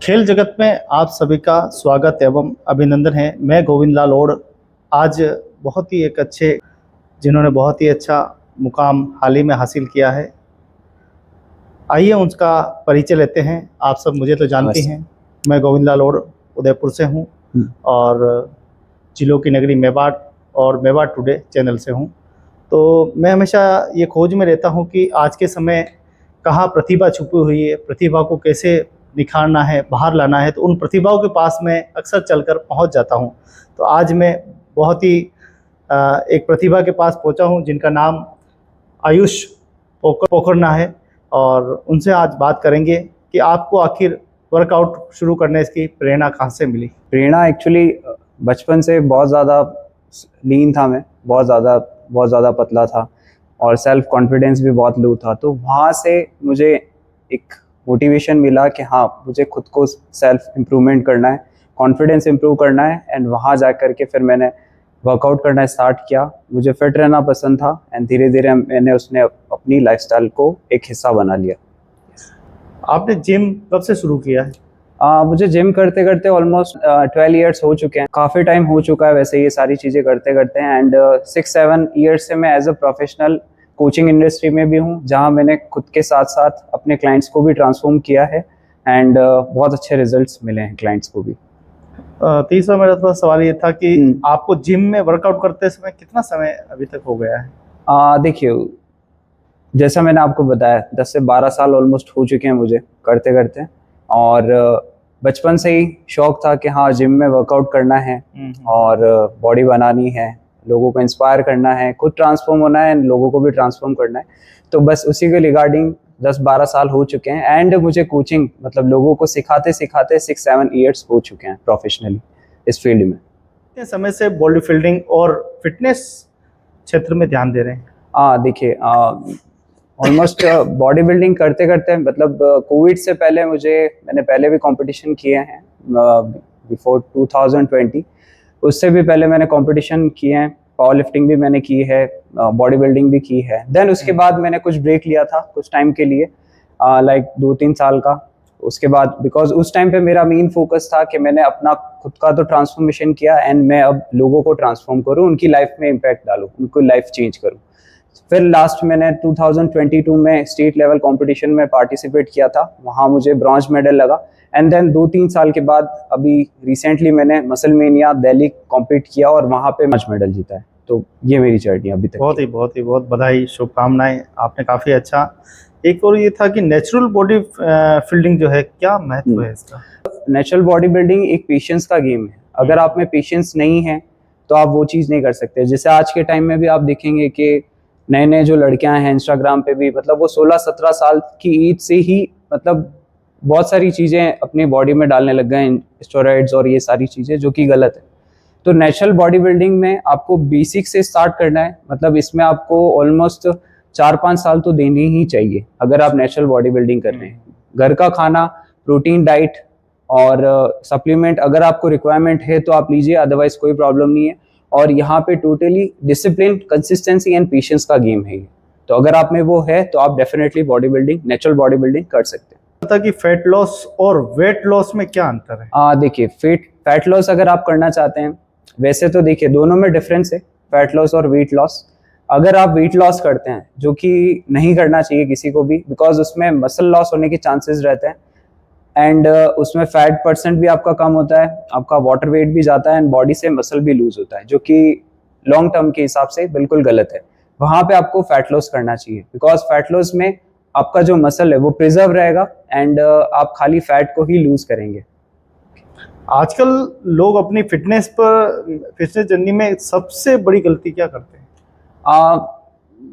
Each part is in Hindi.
खेल जगत में आप सभी का स्वागत एवं अभिनंदन है। मैं गोविंद लाल ओड आज बहुत ही एक अच्छे जिन्होंने बहुत ही अच्छा मुकाम हाल ही में हासिल किया है, आइए उनका परिचय लेते हैं। आप सब मुझे तो जानते हैं, मैं गोविंद लाल ओड उदयपुर से हूं और जिलों की नगरी मेवाड़ और मेवाड़ टुडे चैनल से हूं। तो मैं हमेशा ये खोज में रहता हूं कि आज के समय कहाँ प्रतिभा छुपी हुई है, प्रतिभा को कैसे निखारना है, बाहर लाना है। तो उन प्रतिभाओं के पास मैं अक्सर चलकर पहुंच जाता हूं। तो आज मैं बहुत ही एक प्रतिभा के पास पहुंचा हूं जिनका नाम आयुष पोखरना है और उनसे आज बात करेंगे कि आपको आखिर वर्कआउट शुरू करने की प्रेरणा कहाँ से मिली। प्रेरणा एक्चुअली बचपन से बहुत ज़्यादा लीन था, मैं बहुत ज़्यादा पतला था और सेल्फ कॉन्फिडेंस भी बहुत लो था। तो वहाँ से मुझे एक मोटिवेशन मिला कि हाँ, मुझे खुद को सेल्फ इम्प्रूवमेंट करना है, कॉन्फिडेंस इम्प्रूव करना है। एंड वहाँ जा कर के फिर मैंने वर्कआउट करना स्टार्ट किया। मुझे फिट रहना पसंद था एंड धीरे धीरे मैंने उसने अपनी लाइफस्टाइल को एक हिस्सा बना लिया। आपने जिम कब से शुरू किया है? मुझे जिम करते करते ऑलमोस्ट 12 ईयर्स हो चुके हैं, काफ़ी टाइम हो चुका है वैसे ये सारी चीज़ें करते करते हैं। एंड 6-7 ईयर्स से मैं as a professional coaching industry में भी हूँ, जहाँ मैंने खुद के साथ साथ अपने क्लाइंट्स को भी ट्रांसफॉर्म किया है एंड बहुत अच्छे रिजल्ट्स मिले हैं क्लाइंट्स को भी। तीसरा मेरा थोड़ा सवाल ये था कि आपको जिम में वर्कआउट करते समय कितना समय अभी तक हो गया है? देखिए, जैसा मैंने आपको बताया 10 से 12 साल ऑलमोस्ट हो चुके हैं मुझे करते करते। और बचपन से ही शौक था कि हाँ, जिम में वर्कआउट करना है और बॉडी बनानी है, लोगों को इंस्पायर करना है, खुद ट्रांसफॉर्म होना है, लोगों को भी ट्रांसफॉर्म करना है। तो बस उसी के रिगार्डिंग 10-12 साल हो चुके हैं। एंड मुझे कोचिंग मतलब लोगों को सिखाते सिखाते 6-7 ईयर्स हो चुके हैं प्रोफेशनली इस फील्ड में। कितने समय से बॉडी बिल्डिंग और फिटनेस क्षेत्र में ध्यान दे रहे हैं? देखिए, ऑलमोस्ट बॉडी बिल्डिंग करते करते मतलब कोविड से पहले मैंने पहले भी कंपटीशन किए हैं बिफोर 2020। उससे भी पहले मैंने कंपटीशन किए हैं, पावर लिफ्टिंग भी मैंने की है, बॉडी बिल्डिंग भी की है। देन उसके बाद मैंने कुछ ब्रेक लिया था कुछ टाइम के लिए, लाइक 2-3 साल का। उसके बाद बिकॉज उस टाइम पे मेरा मेन फोकस था कि मैंने अपना खुद का तो ट्रांसफॉर्मेशन किया एंड मैं अब लोगों को ट्रांसफॉर्म करूँ, उनकी लाइफ में इम्पैक्ट डालूँ, उनको लाइफ चेंज करूँ। फिर लास्ट मैंने 2022 में स्टेट लेवल कंपटीशन में पार्टिसिपेट किया था, वहाँ मुझे ब्रॉन्ज मेडल लगा। एंड देन 2-3 साल के बाद अभी रिसेंटली मैंने मसल मेनिया दिल्ली कॉम्पीट किया और वहाँ पे ब्रॉन्ज मेडल जीता है। तो ये मेरी जर्नी अभी तक। बहुत बधाई, शुभकामनाएं, आपने काफ़ी अच्छा। एक और ये था कि नेचुरल बॉडी बिल्डिंग जो है, क्या महत्व है इसका? नेचुरल बॉडी बिल्डिंग एक पेशेंस का गेम है। अगर आप में पेशेंस नहीं है तो आप वो चीज़ नहीं कर सकते। जैसे आज के टाइम में भी आप देखेंगे कि नए नए जो लड़कियां हैं इंस्टाग्राम पे भी, मतलब वो 16-17 साल की एज से ही मतलब बहुत सारी चीज़ें अपनी बॉडी में डालने लग गए हैं, स्टेरॉइड्स और ये सारी चीज़ें, जो कि गलत है। तो नेचुरल बॉडी बिल्डिंग में आपको बेसिक से स्टार्ट करना है। मतलब इसमें आपको ऑलमोस्ट 4-5 साल तो देने ही चाहिए अगर आप नेचुरल बॉडी बिल्डिंग कर रहे हैं। घर का खाना, प्रोटीन डाइट और सप्लीमेंट अगर आपको रिक्वायरमेंट है तो आप लीजिए, अदरवाइज कोई प्रॉब्लम नहीं है। और यहाँ पे totally discipline, consistency and patience का गेम है। तो अगर आप में वो है तो आप definitely body building, natural body building कर सकते हैं। पता कि फैट लॉस और वेट लॉस में क्या अंतर है? देखिए, फैट लॉस अगर आप करना चाहते हैं, वैसे तो देखिए दोनों में डिफरेंस है, फैट लॉस और वेट लॉस। अगर आप वेट लॉस करते हैं, जो कि नहीं करना चाहिए किसी को भी, बिकॉज उसमें मसल लॉस होने के चांसेस रहते हैं एंड उसमें फैट परसेंट भी आपका कम होता है, आपका वाटर वेट भी जाता है एंड बॉडी से मसल भी लूज होता है, जो कि लॉन्ग टर्म के हिसाब से बिल्कुल गलत है। वहाँ पे आपको फैट लॉस करना चाहिए, बिकॉज फैट लॉस में आपका जो मसल है वो प्रिजर्व रहेगा एंड आप खाली फैट को ही लूज करेंगे। आजकल लोग अपनी फिटनेस जर्नी में सबसे बड़ी गलती क्या करते हैं?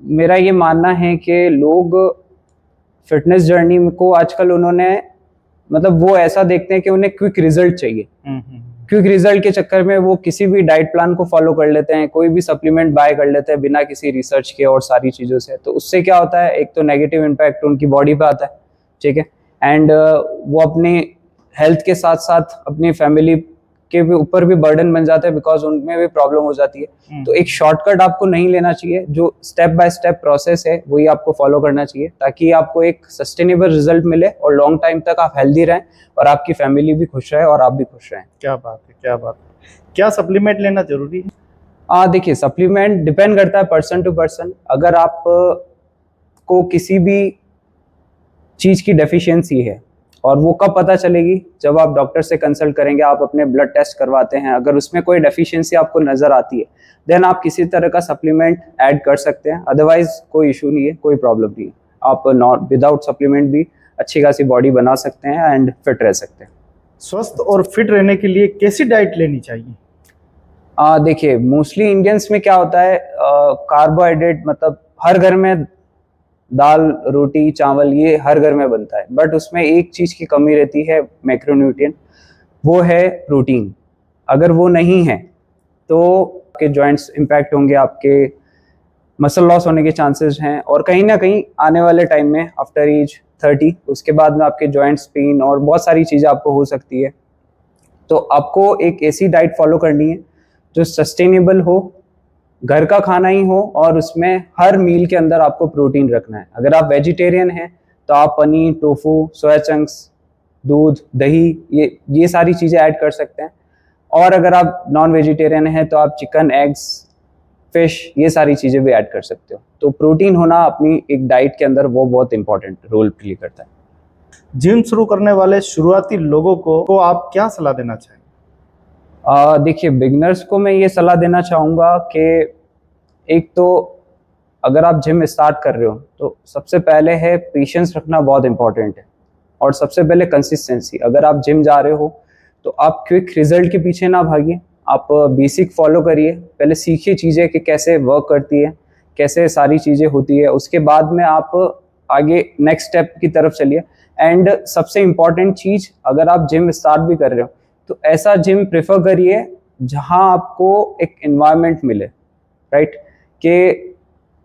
मेरा ये मानना है कि लोग फिटनेस जर्नी को आजकल उन्होंने मतलब वो ऐसा देखते हैं कि उन्हें क्विक रिजल्ट चाहिए। क्विक रिजल्ट के चक्कर में वो किसी भी डाइट प्लान को फॉलो कर लेते हैं, कोई भी सप्लीमेंट बाय कर लेते हैं बिना किसी रिसर्च के और सारी चीज़ों से। तो उससे क्या होता है, एक तो नेगेटिव इम्पैक्ट उनकी बॉडी पे आता है, ठीक है, एंड वो अपने हेल्थ के साथ साथ अपनी फैमिली के भी ऊपर भी बर्डन बन जाता है, बिकॉज उनमें भी प्रॉब्लम हो जाती है। तो एक शॉर्टकट आपको नहीं लेना चाहिए, जो स्टेप बाय स्टेप प्रोसेस है वही आपको फॉलो करना चाहिए, ताकि आपको एक सस्टेनेबल रिजल्ट मिले और लॉन्ग टाइम तक आप हेल्दी रहें और आपकी फैमिली भी खुश रहे और आप भी खुश रहें। क्या बात है, क्या बात है। क्या सप्लीमेंट लेना जरूरी है? देखिए, सप्लीमेंट डिपेंड करता है पर्सन टू पर्सन। अगर आप को किसी भी चीज की डेफिशिएंसी है, और वो कब पता चलेगी, जब आप डॉक्टर से कंसल्ट करेंगे, आप अपने ब्लड टेस्ट करवाते हैं, अगर उसमें कोई डेफिशिएंसी आपको नजर आती है, देन आप किसी तरह का सप्लीमेंट ऐड कर सकते हैं। अदरवाइज कोई इशू नहीं है, कोई प्रॉब्लम नहीं है। आप नॉट विदाउट सप्लीमेंट भी अच्छी खासी बॉडी बना सकते हैं एंड फिट रह सकते हैं। स्वस्थ और फिट रहने के लिए कैसी डाइट लेनी चाहिए? देखिए, मोस्टली इंडियंस में क्या होता है, कार्बोहाइड्रेट, मतलब हर घर में दाल रोटी चावल ये हर घर में बनता है, बट उसमें एक चीज की कमी रहती है, मैक्रोन्यूट्रिएंट, वो है प्रोटीन। अगर वो नहीं है तो आपके जॉइंट्स इम्पैक्ट होंगे, आपके मसल लॉस होने के चांसेस हैं, और कहीं ना कहीं आने वाले टाइम में आफ्टर एज 30 उसके बाद में आपके जॉइंट्स पेन और बहुत सारी चीज़ें आपको हो सकती है। तो आपको एक ऐसी डाइट फॉलो करनी है जो सस्टेनेबल हो, घर का खाना ही हो, और उसमें हर मील के अंदर आपको प्रोटीन रखना है। अगर आप वेजिटेरियन हैं तो आप पनीर, टोफू, सोया चंक्स, दूध, दही, ये सारी चीज़ें ऐड कर सकते हैं। और अगर आप नॉन वेजिटेरियन हैं तो आप चिकन, एग्स, फिश, ये सारी चीज़ें भी ऐड कर सकते हो। तो प्रोटीन होना अपनी एक डाइट के अंदर वो बहुत इंपॉर्टेंट रोल प्ले करता है। जिम शुरू करने वाले शुरुआती लोगों को आप क्या सलाह देना चाहेंगे? देखिए, बिगनर्स को मैं ये सलाह देना चाहूँगा कि एक तो अगर आप जिम स्टार्ट कर रहे हो तो सबसे पहले है पेशेंस रखना, बहुत इंपॉर्टेंट है। और सबसे पहले कंसिस्टेंसी। अगर आप जिम जा रहे हो तो आप क्विक रिजल्ट के पीछे ना भागिए, आप बेसिक फॉलो करिए, पहले सीखिए चीज़ें कि कैसे वर्क करती है, कैसे सारी चीज़ें होती है, उसके बाद में आप आगे नेक्स्ट स्टेप की तरफ चलिए। एंड सबसे इम्पॉर्टेंट चीज़, अगर आप जिम स्टार्ट भी कर रहे हो तो ऐसा जिम प्रेफर करिए जहां आपको एक एनवायरनमेंट मिले, राइट, कि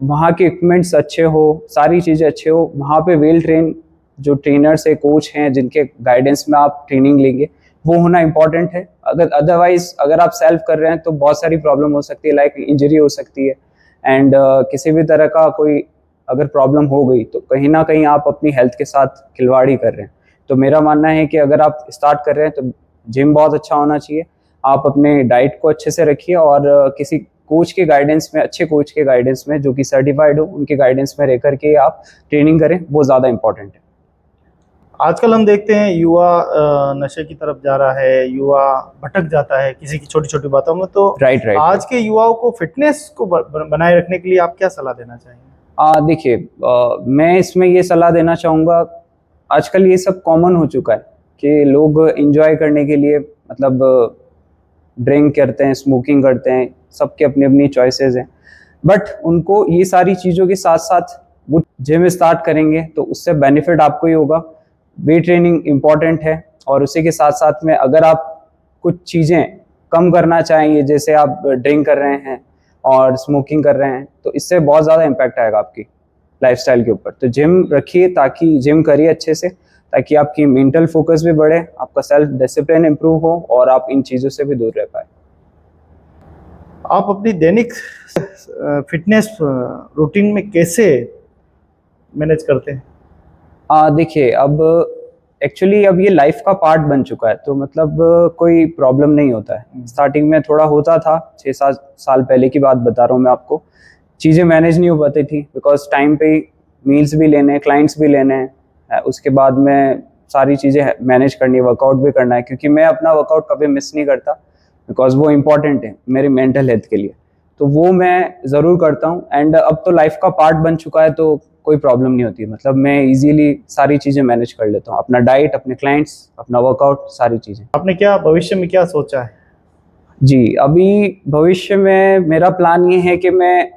वहाँ के इक्विपमेंट्स अच्छे हो, सारी चीज़ें अच्छे हो, वहाँ पे वेल ट्रेन जो ट्रेनर्स है, कोच हैं, जिनके गाइडेंस में आप ट्रेनिंग लेंगे, वो होना इंपॉर्टेंट है। अगर अदरवाइज अगर आप सेल्फ कर रहे हैं तो बहुत सारी प्रॉब्लम हो सकती है, लाइक इंजरी हो सकती है, एंड किसी भी तरह का कोई अगर प्रॉब्लम हो गई तो कहीं ना कहीं आप अपनी हेल्थ के साथ खिलवाड़ी कर रहे हैं। तो मेरा मानना है कि अगर आप स्टार्ट कर रहे हैं तो जिम बहुत अच्छा होना चाहिए, आप अपने डाइट को अच्छे से रखिए, और किसी कोच के गाइडेंस में, अच्छे कोच के गाइडेंस में जो कि सर्टिफाइड हो, उनके गाइडेंस में रह करके आप ट्रेनिंग करें, वो ज़्यादा इंपॉर्टेंट है। आजकल हम देखते हैं युवा नशे की तरफ जा रहा है, युवा भटक जाता है किसी की छोटी छोटी बातों में। तो राइट आज के युवाओं को फिटनेस को बनाए रखने के लिए आप क्या सलाह देना चाहेंगे? देखिए, मैं इसमें ये सलाह देना चाहूँगा, आजकल ये सब कॉमन हो चुका है कि लोग एंजॉय करने के लिए, मतलब ड्रिंक करते हैं, स्मोकिंग करते हैं, सबके अपनी अपनी चॉइसेस हैं, बट उनको ये सारी चीज़ों के साथ साथ वो जिम स्टार्ट करेंगे तो उससे बेनिफिट आपको ही होगा। वेट ट्रेनिंग इम्पॉर्टेंट है, और उसी के साथ साथ में अगर आप कुछ चीज़ें कम करना चाहेंगे, जैसे आप ड्रिंक कर रहे हैं और स्मोकिंग कर रहे हैं, तो इससे बहुत ज़्यादा इम्पैक्ट आएगा आपकी लाइफस्टाइल के ऊपर। तो जिम रखिए, ताकि जिम करिए अच्छे से, ताकि आपकी मेंटल फोकस भी बढ़े, आपका सेल्फ डिसिप्लिन इंप्रूव हो, और आप इन चीज़ों से भी दूर रह पाए। आप अपनी दैनिक फिटनेस रूटीन में कैसे मैनेज करते हैं? देखिए, अब एक्चुअली अब ये लाइफ का पार्ट बन चुका है, तो मतलब कोई प्रॉब्लम नहीं होता है। स्टार्टिंग में थोड़ा होता था, 6-7 साल पहले की बात बता रहा हूँ मैं आपको, चीज़ें मैनेज नहीं हो पाती थी, बिकॉज टाइम पे मील्स भी लेने हैं, क्लाइंट्स भी लेने हैं, उसके बाद में सारी चीज़ें मैनेज करनी है, वर्कआउट भी करना है, क्योंकि मैं अपना वर्कआउट कभी मिस नहीं करता, बिकॉज वो इम्पॉर्टेंट है मेरी मेंटल हेल्थ के लिए, तो वो मैं ज़रूर करता हूँ। एंड अब तो लाइफ का पार्ट बन चुका है, तो कोई प्रॉब्लम नहीं होती, मतलब मैं इजीली सारी चीज़ें मैनेज कर लेता हूँ, अपना डाइट, अपने क्लाइंट्स, अपना वर्कआउट, सारी चीज़ें। आपने क्या भविष्य में क्या सोचा है? जी, अभी भविष्य में मेरा प्लान ये है कि मैं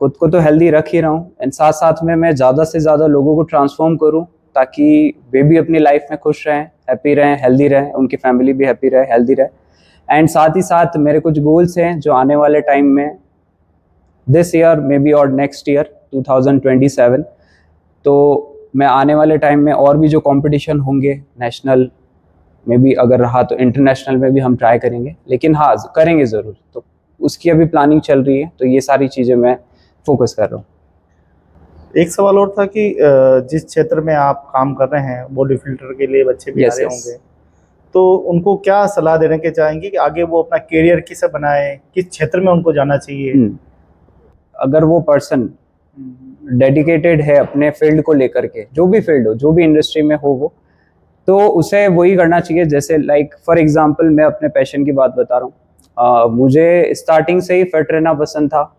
खुद को तो हेल्दी रख ही रहा हूँ, एंड साथ साथ में मैं ज़्यादा से ज़्यादा लोगों को ट्रांसफॉर्म करूँ, ताकि वे भी अपनी लाइफ में खुश रहें, हैप्पी रहें, हेल्दी रहें, उनकी फैमिली भी हैप्पी रहे, हेल्दी रहे। एंड साथ ही साथ मेरे कुछ गोल्स हैं जो आने वाले टाइम में, दिस ईयर मे बी और नेक्स्ट ईयर 2027, तो मैं आने वाले टाइम में और भी जो कंपटीशन होंगे नेशनल मे बी अगर रहा तो इंटरनेशनल में भी हम ट्राई करेंगे, लेकिन हाँ करेंगे ज़रूर। तो उसकी अभी प्लानिंग चल रही है, तो ये सारी चीज़ें मैं फोकस कर रहा हूँ। एक सवाल और था कि जिस क्षेत्र में आप काम कर रहे हैं, बॉडी फिल्टर के लिए बच्चे भी आ Yes, रहे yes. होंगे, तो उनको क्या सलाह देने के चाहेंगे कि आगे वो अपना करियर किसे बनाए, किस क्षेत्र में उनको जाना चाहिए? अगर वो पर्सन डेडिकेटेड है अपने फील्ड को लेकर के, जो भी फील्ड हो, जो भी इंडस्ट्री में हो वो, तो उसे वही करना चाहिए। जैसे लाइक फॉर एग्जांपल मैं अपने पैशन की बात बता रहा हूँ। मुझे स्टार्टिंग से ही फिट रहना पसंद था,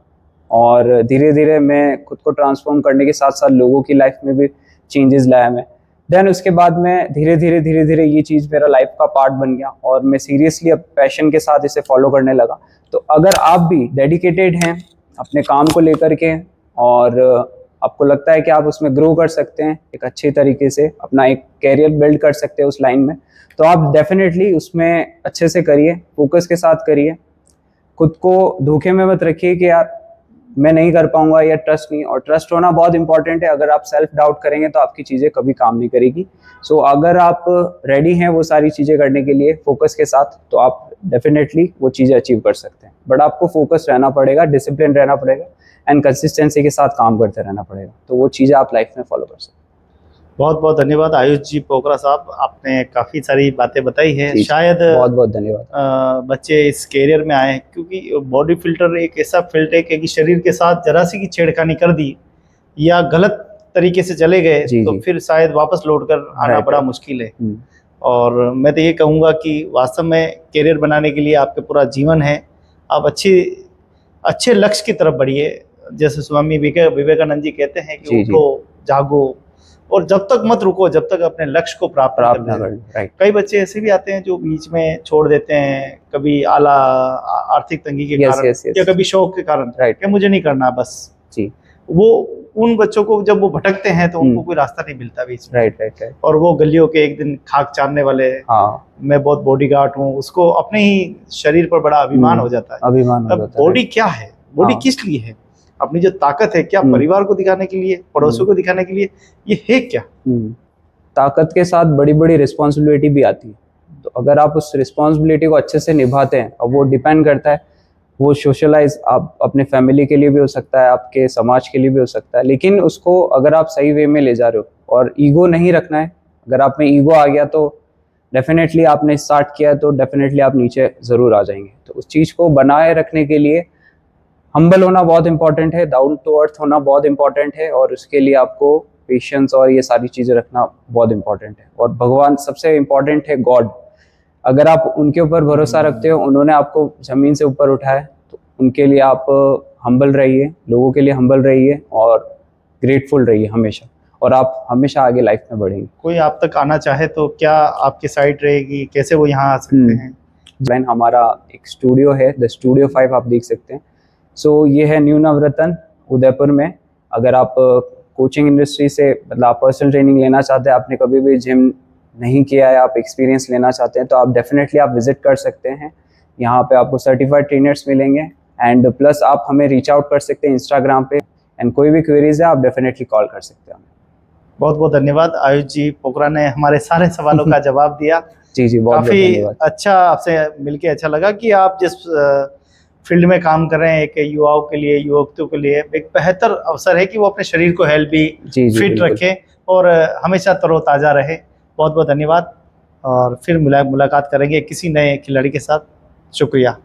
और धीरे धीरे मैं खुद को ट्रांसफॉर्म करने के साथ साथ लोगों की लाइफ में भी चेंजेस लाया मैं। देन उसके बाद मैं धीरे धीरे ये चीज़ मेरा लाइफ का पार्ट बन गया, और मैं सीरियसली अब पैशन के साथ इसे फॉलो करने लगा। तो अगर आप भी डेडिकेटेड हैं अपने काम को लेकर के, और आपको लगता है कि आप उसमें ग्रो कर सकते हैं, एक अच्छे तरीके से अपना एक कैरियर बिल्ड कर सकते हैं उस लाइन में, तो आप डेफिनेटली उसमें अच्छे से करिए, फोकस के साथ करिए। खुद को धोखे में मत रखिए कि यार मैं नहीं कर पाऊंगा या ट्रस्ट नहीं, और ट्रस्ट होना बहुत इंपॉर्टेंट है। अगर आप सेल्फ डाउट करेंगे तो आपकी चीज़ें कभी काम नहीं करेगी। सो अगर आप रेडी हैं वो सारी चीज़ें करने के लिए फोकस के साथ, तो आप डेफिनेटली वो चीज़ें अचीव कर सकते हैं। बट आपको फोकस रहना पड़ेगा, डिसिप्लिन रहना पड़ेगा, एंड कंसिस्टेंसी के साथ काम करते रहना पड़ेगा, तो वो चीज़ें आप लाइफ में फॉलो कर सकते हैं। बहुत बहुत धन्यवाद आयुष जी पोखरा साहब, आपने काफ़ी सारी बातें बताई है। जी, शायद बहुत बहुत धन्यवाद। बच्चे इस करियर में आए हैं, क्योंकि बॉडी फिल्टर एक ऐसा फील्ड है कि शरीर के साथ जरा सी की छेड़खानी कर दी या गलत तरीके से चले गए जी, तो जी। फिर शायद वापस लौटकर आना Right, बड़ा right. मुश्किल है। और मैं तो ये कहूँगा कि वास्तव में करियर बनाने के लिए आपके पूरा जीवन है, आप अच्छे लक्ष्य की तरफ बढ़िए। जैसे स्वामी विवेकानंद जी कहते हैं कि जी, जी। उठो, जागो, और जब तक मत रुको जब तक अपने लक्ष्य को प्राप्त प्राप्त ना ना कर करें, लें। राइट। कई बच्चे ऐसे भी आते हैं जो बीच में छोड़ देते हैं, कभी आर्थिक तंगी के Yes, कारण yes, yes. या कभी शौक के कारण, Right. कि मुझे नहीं करना बस। जी, वो उन बच्चों को जब वो भटकते हैं तो उनको हम्म। कोई रास्ता नहीं मिलता बीच में, राइट। और वो गलियों के एक दिन खाक चारने वाले, हाँ, मैं बहुत बॉडीगार्ड हूँ, उसको अपने ही शरीर पर बड़ा अभिमान हो जाता है। अभिमान हो अब जाता है। बॉडी क्या है, बॉडी हाँ। किस लिए है, अपनी जो ताकत है क्या हम्म। परिवार को दिखाने के लिए, पड़ोसियों को दिखाने के लिए, ये है क्या? ताकत के साथ बड़ी बड़ी रिस्पॉन्सिबिलिटी भी आती है, तो अगर आप उस रिस्पॉन्सिबिलिटी को अच्छे से निभाते हैं, अब वो डिपेंड करता है, वो सोशलाइज आप अपने फैमिली के लिए भी हो सकता है, आपके समाज के लिए भी हो सकता है, लेकिन उसको अगर आप सही वे में ले जा रहे हो और ईगो नहीं रखना है। अगर आप में ईगो आ गया तो डेफिनेटली आपने स्टार्ट किया तो डेफिनेटली आप नीचे ज़रूर आ जाएंगे। तो उस चीज़ को बनाए रखने के लिए हम्बल होना बहुत इंपॉर्टेंट है, डाउन टू अर्थ होना बहुत इंपॉर्टेंट है, और उसके लिए आपको पेशेंस और ये सारी चीज़ें रखना बहुत इंपॉर्टेंट है। और भगवान सबसे इम्पॉर्टेंट है, गॉड। अगर आप उनके ऊपर भरोसा रखते हो, उन्होंने आपको ज़मीन से ऊपर उठाया, तो उनके लिए आप हम्बल रहिए, लोगों के लिए हम्बल रहिए और ग्रेटफुल रहिए हमेशा, और आप हमेशा आगे लाइफ में बढ़ेंगे। कोई आप तक आना चाहे तो क्या आपकी साइट रहेगी, कैसे वो यहाँ आ सकते हैं? लाइन हमारा एक स्टूडियो है, द स्टूडियो 5, आप देख सकते हैं। सो ये है न्यू नवरत्न उदयपुर में। अगर आप कोचिंग इंडस्ट्री से मतलब आप पर्सनल ट्रेनिंग लेना चाहते हैं, आपने कभी भी जिम नहीं किया है, आप एक्सपीरियंस लेना चाहते हैं, तो आप डेफिनेटली आप विजिट कर सकते हैं। यहाँ पे आपको सर्टिफाइड ट्रेनर्स मिलेंगे, एंड प्लस आप हमें रीच आउट कर सकते हैं इंस्टाग्राम पे, एंड कोई भी क्वेरीज है आप डेफिनेटली कॉल कर सकते हैं। बहुत बहुत धन्यवाद आयुष जी पोखरा ने हमारे सारे सवालों का जवाब दिया। जी, बहुत काफ़ी धन्यवाद। अच्छा, आपसे मिलके अच्छा लगा कि आप जिस फील्ड में काम कर रहे हैं, एक युवाओं के लिए, युवकों के लिए एक बेहतर अवसर है कि वो अपने शरीर को हेल्दी जी, फिट बिल्कुल। रखें और हमेशा तरोताज़ा रहे। बहुत बहुत धन्यवाद, और फिर मुलाकात करेंगे किसी नए खिलाड़ी के साथ। शुक्रिया।